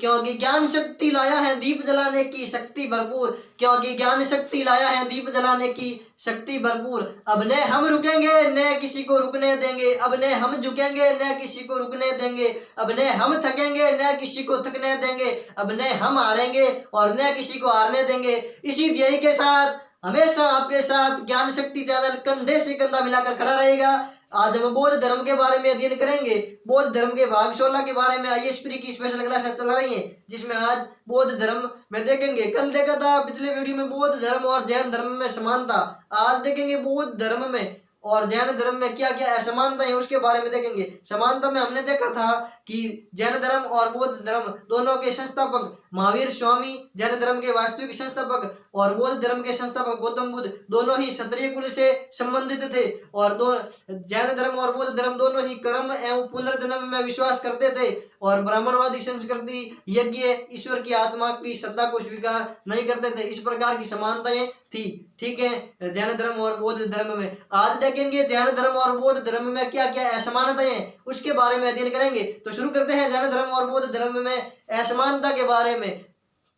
क्योंकि ज्ञान शक्ति लाया है दीप जलाने की शक्ति भरपूर, क्योंकि ज्ञान शक्ति लाया है दीप जलाने की शक्ति भरपूर। अब न हम रुकेंगे न किसी को रुकने देंगे, अब न हम झुकेंगे न किसी को रुकने देंगे, अब न हम थकेंगे न किसी को थकने देंगे, अब न हम हारेंगे और न किसी को हारने देंगे। इसी ध्येय के साथ हमेशा आपके साथ ज्ञान शक्ति चैनल कंधे से कंधा मिलाकर खड़ा रहेगा। आज हम बौद्ध धर्म के बारे में अध्ययन करेंगे। बौद्ध धर्म के भाग 16 के बारे में आईएएस प्री की स्पेशल क्लास चल रही है, जिसमें आज बौद्ध धर्म में देखेंगे। कल देखा था पिछले वीडियो में बौद्ध धर्म और जैन धर्म में समानता, आज देखेंगे बौद्ध धर्म में और जैन धर्म में क्या क्या असमानता है उसके बारे में देखेंगे। समानता में हमने देखा था कि जैन धर्म और बौद्ध धर्म दोनों के संस्थापक महावीर स्वामी, जैन धर्म के वास्तविक संस्थापक, और बौद्ध धर्म के संस्थापक गौतम बुद्ध दोनों ही क्षत्रिय कुल से संबंधित थे। और जैन धर्म और बौद्ध धर्म दोनों ही कर्म एवं पुनर्जन्म में विश्वास करते थे और ब्राह्मणवादी संस्कृति यज्ञ ईश्वर की आत्मा की सत्ता को स्वीकार नहीं करते थे। इस प्रकार की समानताएं थी, ठीक है, जैन धर्म और बौद्ध धर्म में। आज देखेंगे जैन धर्म और बौद्ध धर्म में क्या क्या असमानताएं हैं उसके बारे में अध्ययन करेंगे। तो शुरू करते हैं जैन धर्म और बौद्ध धर्म में असमानता के बारे में,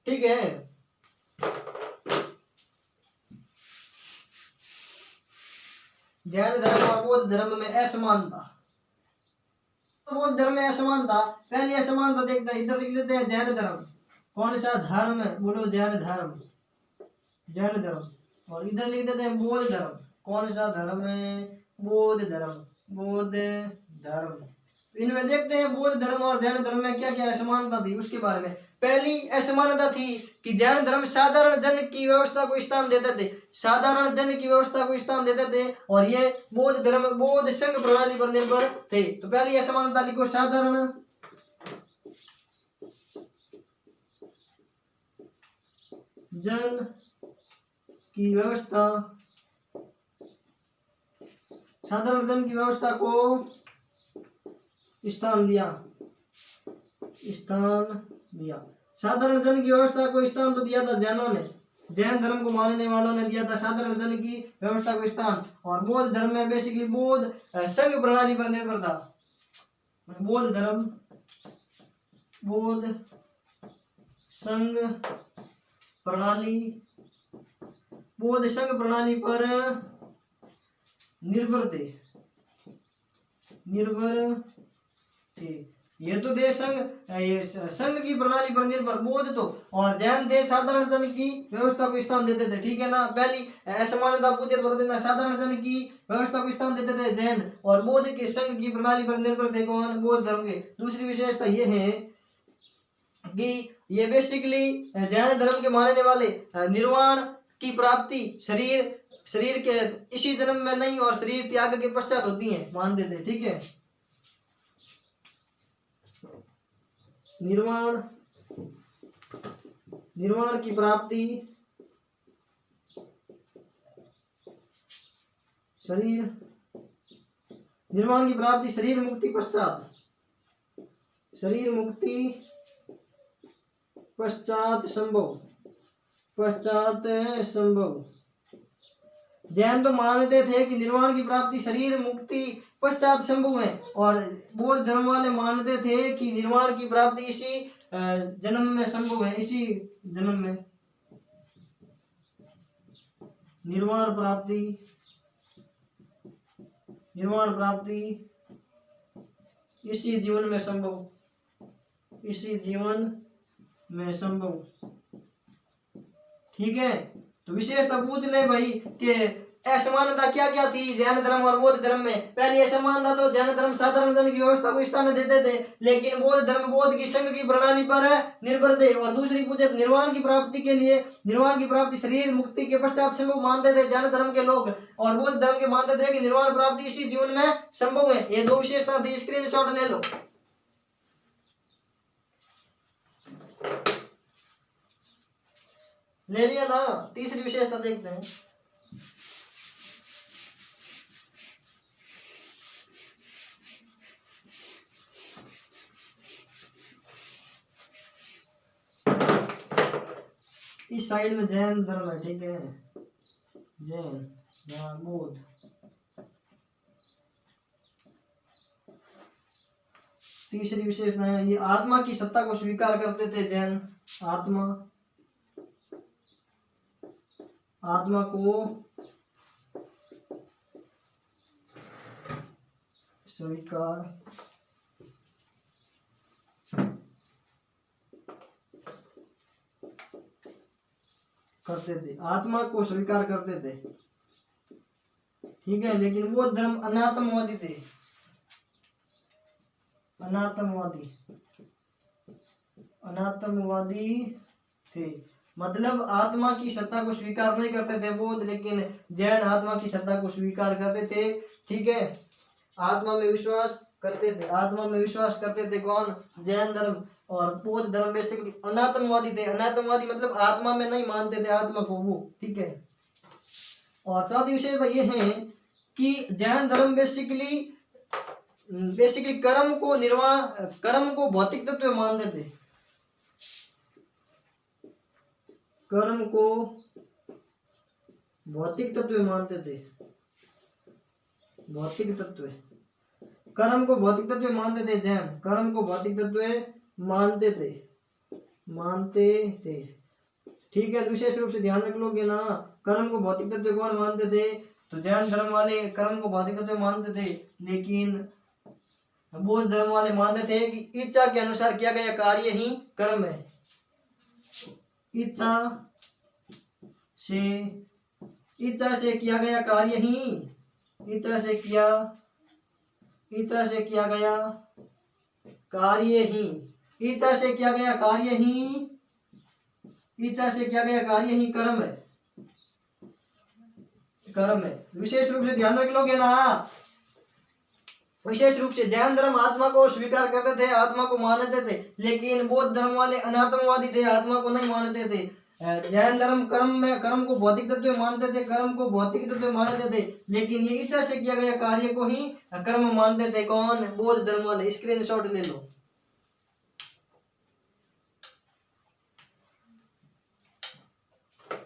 ठीक है। जैन धर्म और बौद्ध धर्म में असमानता। बौद्ध धर्म में असमानता, पहली असमानता देखते हैं, इधर लिख लेते हैं जैन धर्म। कौन सा धर्म? बोलो जैन धर्म, जैन धर्म। और इधर लिख देते हैं बौद्ध धर्म। कौन सा धर्म है? बौद्ध धर्म, बौद्ध धर्म। इनमें देखते हैं बौद्ध धर्म और जैन धर्म में क्या क्या असमानता थी उसके बारे में। पहली असमानता थी कि जैन धर्म साधारण जन की व्यवस्था को स्थान देते थे, साधारण जन की व्यवस्था को स्थान देते थे, और ये बौद्ध धर्म बौद्ध संघ प्रणाली पर निर्भर थे। तो पहली असमानता लिखो, साधारण जन की व्यवस्था, साधारण जन की व्यवस्था को स्थान दिया, स्थान दिया। साधारण जन की व्यवस्था को स्थान तो दिया था जैनों ने, जैन धर्म को मानने वालों ने दिया था साधारण जन की व्यवस्था को स्थान। और बौद्ध धर्म में बेसिकली बौद्ध संघ प्रणाली पर निर्भर था। बौद्ध धर्म बौद्ध संघ प्रणाली, बौद्ध संघ प्रणाली पर निर्भर थे, निर्भर थे। ये तो देश संघ की प्रणाली पर निर्भर बौद्ध तो, और जैन देश साधारण जन की व्यवस्था को स्थान देते थे, ठीक है ना। पहली असमानता पूछे तो बता देना, साधारण जन की व्यवस्था को स्थान देते थे जैन, और बौद्ध के संघ की प्रणाली पर निर्भर थे कौन? बौद्ध धर्म के। दूसरी विशेषता ये है कि ये बेसिकली जैन धर्म के मानने वाले निर्वाण की प्राप्ति शरीर के इसी जन्म में नहीं और शरीर त्याग के पश्चात होती है, मानते थे, ठीक है। निर्वाण की प्राप्ति निर्वाण की प्राप्ति शरीर मुक्ति पश्चात, शरीर मुक्ति पश्चात संभव। जैन तो मानते थे कि निर्वाण की प्राप्ति शरीर मुक्ति पश्चात संभव है, और बौद्ध धर्म वाले मानते थे कि निर्वाण की प्राप्ति इसी जन्म में संभव है, इसी जन्म में निर्वाण प्राप्ति इसी जीवन में संभव, इसी जीवन में संभव, ठीक है। तो विशेषता पूछ ले भाई कि असमानता क्या क्या थी जैन धर्म और बौद्ध धर्म में। पहली असमानता तो जैन धर्म साधारण जन की व्यवस्था को स्थान देते थे, लेकिन बौद्ध धर्म बौद्ध की संघ की प्रणाली पर निर्भर थे। और दूसरी पूछे निर्वाण की प्राप्ति के लिए, निर्वाण की प्राप्ति शरीर मुक्ति के पश्चात संभव मानते थे जैन धर्म के लोग, और बौद्ध धर्म के मानते थे कि निर्वाण प्राप्ति इसी जीवन में संभव है। ये दो विशेषता थी, स्क्रीनशॉट ले लो। ले लिया ना। तीसरी विशेषता देखते हैं। इस साइड में जैन धर्म है, ठीक है, जैन, यहाँ बौद्ध। तीसरी विशेषता है ये आत्मा की सत्ता को स्वीकार करते थे जैन। आत्मा को स्वीकार करते थे, आत्मा को स्वीकार करते थे, ठीक है। लेकिन वो धर्म अनात्मवादी थे, अनात्मवादी थे। मतलब आत्मा की सत्ता को स्वीकार नहीं करते थे बौद्ध, लेकिन जैन आत्मा की सत्ता को स्वीकार करते थे, ठीक है। आत्मा में विश्वास करते थे, आत्मा में विश्वास करते थे कौन? जैन धर्म। और बौद्ध धर्म बेसिकली अनात्मवादी थे। अनात्मवादी मतलब आत्मा में नहीं मानते थे आत्मा को वो, ठीक है। और चौथी विशेषता ये है कि जैन धर्म बेसिकली कर्म को भौतिक तत्व मानते थे, कर्म को भौतिक तत्व मानते थे, भौतिक तत्व, कर्म को भौतिक तत्व मानते थे जैन, कर्म को भौतिक तत्व मानते थे, ठीक है। विशेष रूप से ध्यान रख लोगे ना, कर्म को भौतिक तत्व कौन मानते थे? तो जैन धर्म वाले कर्म को भौतिक तत्व मानते थे, लेकिन बौद्ध धर्म वाले मानते थे कि इच्छा के अनुसार किया गया कार्य ही कर्म है। इच्छा से किया गया कार्य ही, इच्छा से किया गया कार्य ही, इच्छा से किया गया कार्य ही कर्म है। विशेष रूप से ध्यान रख लोगे ना, विशेष रूप से जैन धर्म आत्मा को स्वीकार करते थे, आत्मा को मानते थे, लेकिन बौद्ध धर्म वाले अनात्मवादी थे, आत्मा को नहीं मानते थे। जैन धर्म कर्म को भौतिक तत्व मानते थे, लेकिन ये इच्छा से किया गया कार्य को ही कर्म मानते थे। कौन? बौद्ध धर्म वाले। स्क्रीनशॉट ले लो।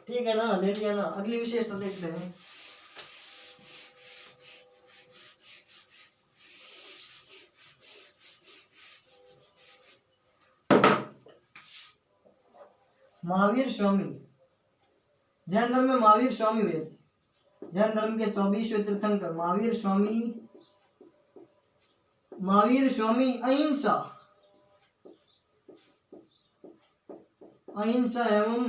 ठीक है ना, ले लिया ना। अगली विशेषता देखते हैं। महावीर स्वामी, जैन धर्म में महावीर स्वामी हुए। जैन धर्म के 24वें तीर्थंकर महावीर स्वामी अहिंसा एवं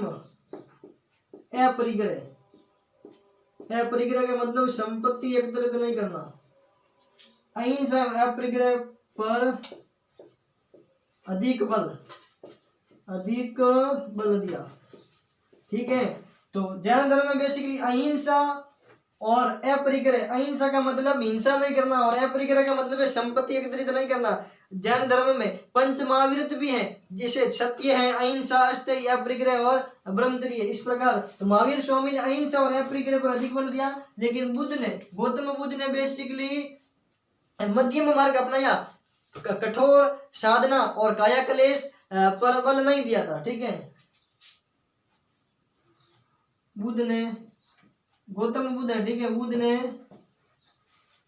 अपरिग्रह का मतलब संपत्ति एकत्रित नहीं करना। अहिंसा एवं अपरिग्रह पर अधिक बल दिया, ठीक है। तो जैन धर्म में बेसिकली अहिंसा और अपरिग्रह, अहिंसा का मतलब हिंसा नहीं करना और अपरिग्रह का मतलब है संपत्ति एकत्रित नहीं करना। जैन धर्म में पंच महावीरत्व भी है, जैसे सत्य है, अहिंसा, अस्तेय, अपरिग्रह और ब्रह्मचर्य। इस प्रकार तो महावीर स्वामी ने अहिंसा और अपरिग्रह पर अधिक बल दिया, लेकिन गौतम बुद्ध ने बेसिकली मध्यम मार्ग अपनाया, कठोर साधना और काया कलेश पर बल नहीं दिया था, ठीक है। गौतम बुद्ध है, ठीक है, बुद्ध ने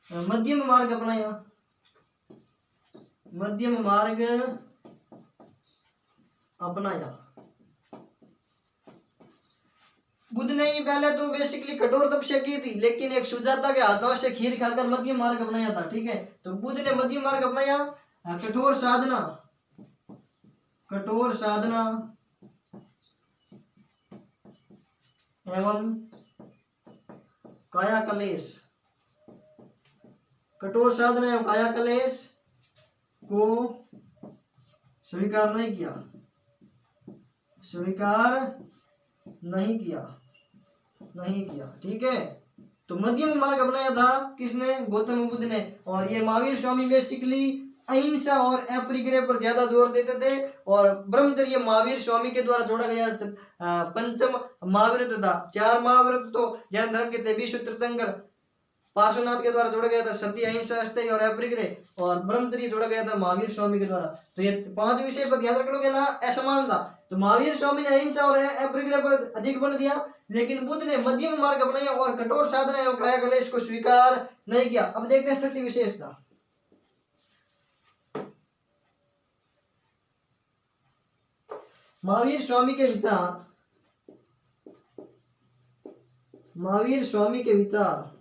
मध्यम मार्ग अपनाया, बुद्ध ने ही पहले तो बेसिकली कठोर तपस्या की थी, लेकिन एक सुजाता के हाथों से खीर खाकर मध्यम मार्ग अपनाया था, ठीक है। तो बुद्ध ने मध्यम मार्ग अपनाया, कठोर साधना एवं काया कलेश, कठोर साधना एवं काया कलेश को स्वीकार नहीं किया, ठीक है। तो मध्यम मार्ग अपनाया था किसने? गौतम बुद्ध ने। और ये महावीर स्वामी बेसिकली अहिंसा और अपरिग्रह पर ज्यादा जोर देते थे, और ब्रह्मचर्य महावीर स्वामी के द्वारा जोड़ा गया पंचम महावीरत्व था। 4 महावीरत्व तो जैन धर्म के 23 तीर्थंकर पार्श्वनाथ के द्वारा जोड़ा गया था, सत्य, अहिंसा, अस्तेय और अपरिग्रह, और ब्रह्मचर्य जोड़ा गया था महावीर स्वामी के द्वारा। तो ये 5 विषय पर ध्यान रख लोगे ना, असमान था। तो महावीर स्वामी ने अहिंसा और अपरिग्रह पर अधिक बल दिया, लेकिन बुद्ध ने मध्यम मार्ग अपनाया और कठोर साधना एवं काया कलेश को स्वीकार नहीं किया। अब देखते हैं 6ठी विशेषता। महावीर स्वामी के विचार, महावीर स्वामी के विचार,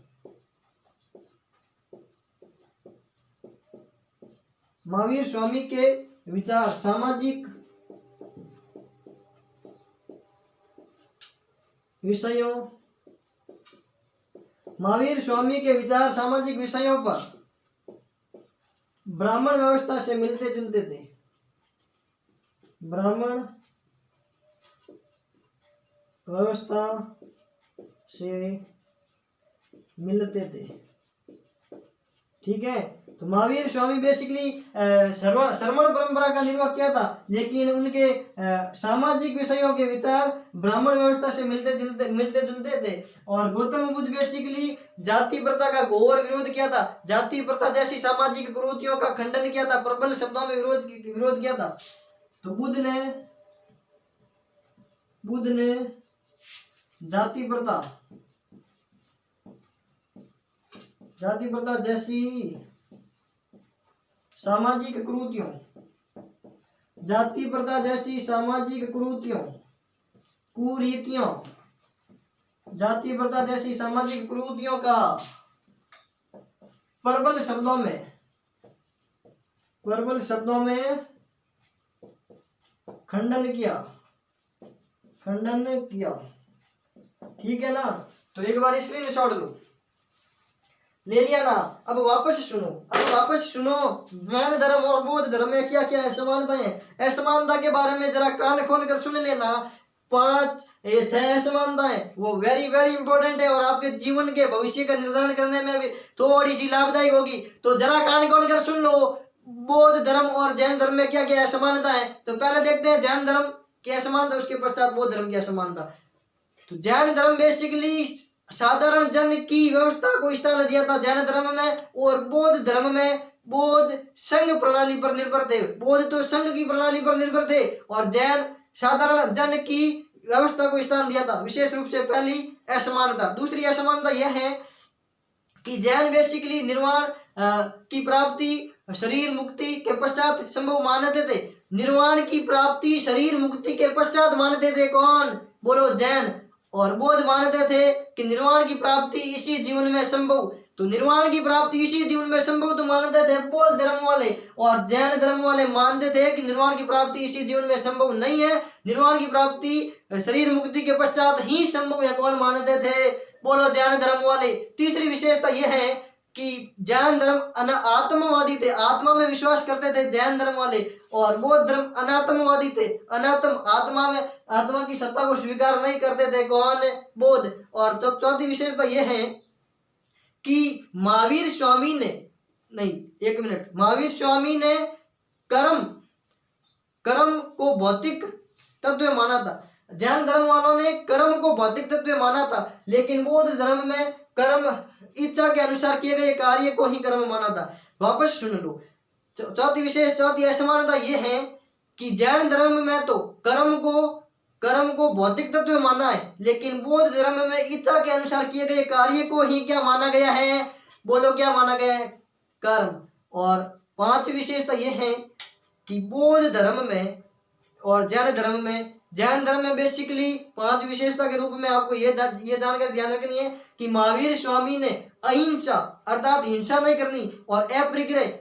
महावीर स्वामी के विचार सामाजिक विषयों, महावीर स्वामी के विचार सामाजिक विषयों पर ब्राह्मण व्यवस्था से मिलते जुलते थे, ब्राह्मण व्यवस्था से मिलते थे। ठीक है, तो महावीर स्वामी बेसिकली श्रमण परंपरा का निर्वाह किया था, लेकिन उनके सामाजिक विषयों के विचार ब्राह्मण व्यवस्था से मिलते जुलते थे। और गौतम बुद्ध बेसिकली जाति प्रथा का घोर विरोध किया था, जाति प्रथा जैसी सामाजिक कुरीतियों का खंडन किया था, प्रबल शब्दों में विरोध किया था। तो बुद्ध ने जाति प्रथा जैसी सामाजिक कुरीतियों, जाति प्रथा जैसी सामाजिक कुरीतियों, जाति प्रथा जैसी सामाजिक कुरीतियों का प्रबल शब्दों में खंडन किया। ठीक है ना, तो एक बार स्क्रीनशॉट लो, ले लिया ना। अब वापस सुनो ज्ञान धर्म और बौद्ध धर्म में क्या क्या समानताएं, असमानता के बारे में जरा कान खोल कर सुन लेना। 5-6 असमानताएं वो वेरी वेरी इंपॉर्टेंट है और आपके जीवन के भविष्य का निर्धारण करने में भी थोड़ी सी लाभदायक होगी। तो जरा कान खोल कर सुन लो, बौद्ध धर्म और जैन धर्म में क्या क्या असमानता है। तो पहले देखते हैं जैन धर्म की असमानता, उसके पश्चात बौद्ध धर्म की असमानता। तो जैन धर्म बेसिकली साधारण जन की व्यवस्था को स्थान दिया था जैन धर्म में, और बौद्ध धर्म में बौद्ध संघ प्रणाली पर निर्भर थे। बौद्ध तो संघ की प्रणाली पर निर्भर थे और जैन साधारण जन की व्यवस्था को स्थान दिया था। विशेष रूप से पहली असमानता। दूसरी असमानता यह है कि जैन बेसिकली निर्वाण की प्राप्ति शरीर मुक्ति के पश्चात संभव मानते थे। निर्वाण की प्राप्ति शरीर मुक्ति के पश्चात मानते थे कौन? बोलो जैन। और बौद्ध मानते थे कि निर्वाण की प्राप्ति इसी जीवन में संभव। तो निर्वाण की प्राप्ति इसी जीवन में संभव तो मानते थे बौद्ध धर्म वाले, और जैन धर्म वाले मानते थे कि निर्वाण की प्राप्ति इसी जीवन में संभव नहीं है, निर्वाण की प्राप्ति शरीर मुक्ति के पश्चात ही संभव है। कौन मानते थे? बोलो जैन धर्म वाले। तीसरी विशेषता यह है कि जैन धर्म आत्मवादी थे, आत्मा में विश्वास करते थे जैन धर्म वाले, और बौद्ध धर्म अनात्मवादी थे। आत्मा की सत्ता को स्वीकार नहीं करते थे कौन? बौद्ध। और चौथी विशेषता यह है कि महावीर स्वामी ने कर्म को भौतिक तत्व माना था। जैन धर्म वालों ने कर्म को भौतिक तत्व माना था, लेकिन बौद्ध धर्म में कर्म इच्छा के अनुसार किए गए कार्य को ही कर्म माना था। वापस सुन लो। चौथी असमानता यह है कि जैन धर्म में तो कर्म को भौतिक तत्व माना है, लेकिन बौद्ध धर्म में इच्छा के अनुसार किए गए कार्य को ही क्या माना गया है? बोलो क्या माना गया है? कर्म। और पांचवी विशेषता यह है कि बौद्ध धर्म में और जैन धर्म में बेसिकली 5 विशेषता के रूप में आपको ये जानकर ध्यान रखनी है कि महावीर स्वामी ने अहिंसा अर्थात हिंसा नहीं करनी और अप्रतिक्रय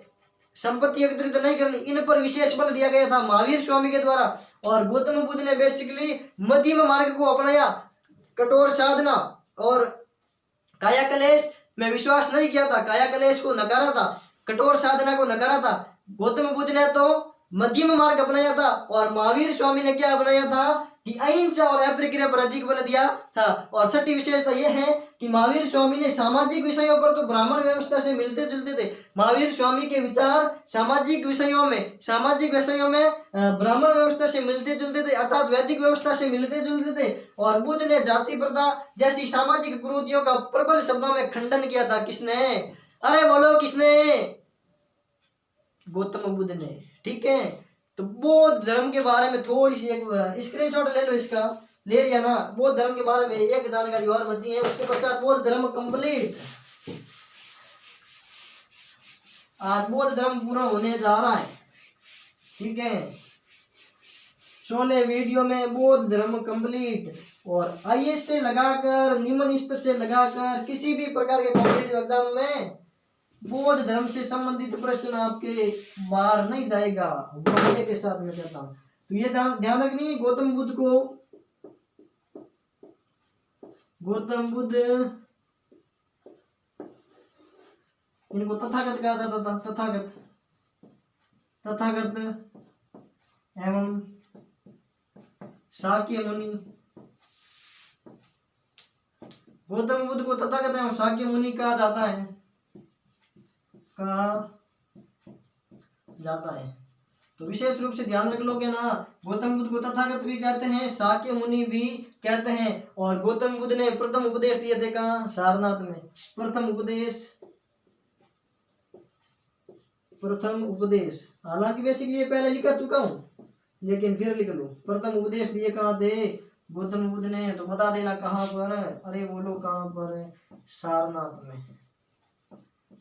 संपत्ति एकत्रित नहीं करनी, इन पर विशेष बल दिया गया था महावीर स्वामी के द्वारा। और गौतम बुद्ध ने बेसिकली मध्यम मार्ग को अपनाया, कठोर साधना और काया कलेश में विश्वास नहीं किया था, काया कलेश को नकारा था, कठोर साधना को नकारा था। गौतम बुद्ध ने तो मध्यम मार्ग अपनाया था और महावीर स्वामी ने क्या अपनाया था कि अहिंसा और अप्रतिक्रिया पर अधिक बल दिया था। और छठी विशेषता यह है कि महावीर स्वामी ने सामाजिक विषयों पर तो ब्राह्मण व्यवस्था से मिलते जुलते थे। महावीर स्वामी के विचार सामाजिक विषयों में ब्राह्मण व्यवस्था से मिलते जुलते थे, अर्थात वैदिक व्यवस्था से मिलते जुलते थे। और बुद्ध ने जाति प्रथा जैसी सामाजिक कुरीतियों का प्रबल शब्दों में खंडन किया था। किसने? अरे बोलो किसने? गौतम बुद्ध ने। ठीक है, तो बौद्ध धर्म के बारे में थोड़ी सी एक स्क्रीनशॉट ले लो, इसका ले लिया ना। बौद्ध धर्म के बारे में एक जानकारी और बची है, उसके पश्चात बौद्ध धर्म कंप्लीट। आज बौद्ध धर्म पूरा होने जा रहा है। ठीक है, 16 वीडियो में बौद्ध धर्म कंप्लीट। और आईएएस से लगाकर निम्न स्तर से लगाकर किसी भी प्रकार के कॉम्पिटिटिव एग्जाम में बौद्ध धर्म से संबंधित प्रश्न आपके बाहर नहीं जाएगा, वादे के साथ मैं कहता हूँ। तो ये ध्यान रखनी, गौतम बुद्ध इनको तथागत कहा जाता था, तथागत एवं शाक्य मुनि। गौतम बुद्ध को तथागत एवं शाक्य मुनि कहा जाता है, तो विशेष रूप से ध्यान रख लोगे ना, गौतम बुद्ध को तथागत भी कहते हैं, शाक्य मुनि भी कहते हैं। और गौतम बुद्ध ने प्रथम उपदेश दिए थे कहाँ? सारनाथ में। प्रथम उपदेश हालांकि बेसिकली ये पहले लिखा चुका हूं, लेकिन फिर लिख लो। प्रथम उपदेश दिए कहाँ थे गौतम बुद्ध ने? तो बता देना कहाँ पर? अरे बोलो कहाँ पर? सारनाथ में।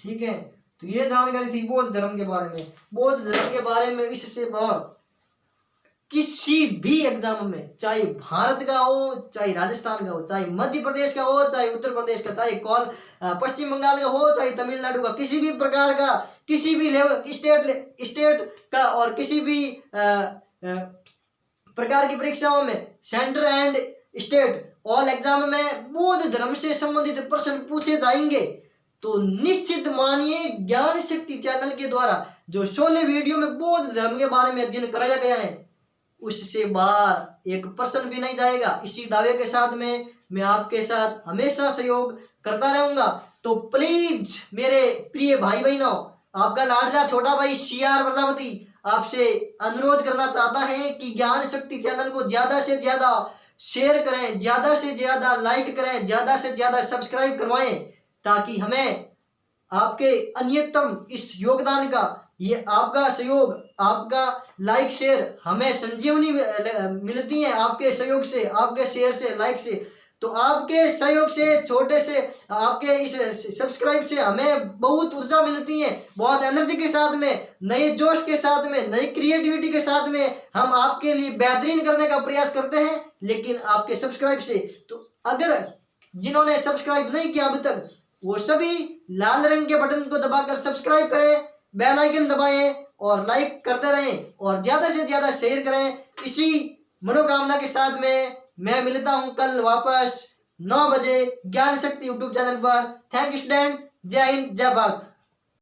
ठीक है, तो ये जानकारी थी बौद्ध धर्म के बारे में। बौद्ध धर्म के बारे में इससे बाहर किसी भी एग्जाम में, चाहे भारत का हो, चाहे राजस्थान का हो, चाहे मध्य प्रदेश का हो, चाहे उत्तर प्रदेश का, चाहे पश्चिम बंगाल का हो, चाहे तमिलनाडु का, किसी भी प्रकार का, किसी भी लेवल स्टेट का और किसी भी प्रकार की परीक्षाओं में, centre and state all exam में बौद्ध धर्म से संबंधित प्रश्न पूछे जाएंगे। तो निश्चित मानिए ज्ञान शक्ति चैनल के द्वारा जो 16 वीडियो में बौद्ध धर्म के बारे में अध्ययन कराया गया है, उससे बाहर एक प्रश्न भी नहीं जाएगा। इसी दावे के साथ में मैं आपके साथ हमेशा सहयोग करता रहूंगा। तो प्लीज मेरे प्रिय भाई बहनों, आपका लाडला छोटा भाई CR प्रजापति आपसे अनुरोध करना चाहता है कि ज्ञान शक्ति चैनल को ज्यादा से ज्यादा शेयर करें, ज्यादा से ज्यादा लाइक करें, ज्यादा से ज्यादा सब्सक्राइब करवाएं, ताकि हमें आपके अन्यतम इस योगदान का, ये आपका सहयोग, आपका लाइक शेयर हमें संजीवनी मिलती है आपके सहयोग से, आपके शेयर से, लाइक से। तो आपके सहयोग से, छोटे से आपके इस सब्सक्राइब से हमें बहुत ऊर्जा मिलती है, बहुत एनर्जी के साथ में, नए जोश के साथ में, नई क्रिएटिविटी के साथ में हम आपके लिए बेहतरीन करने का प्रयास करते हैं, लेकिन आपके सब्सक्राइब से। तो अगर जिन्होंने सब्सक्राइब नहीं किया अभी तक, वो सभी लाल रंग के बटन को दबाकर सब्सक्राइब करें, बेल आइकन दबाएं और लाइक करते रहें और ज्यादा से ज्यादा शेयर करें। इसी मनोकामना के साथ में मैं मिलता हूं कल वापस 9 बजे ज्ञान शक्ति यूट्यूब चैनल पर। Thank you student. जय हिंद, जय भारत।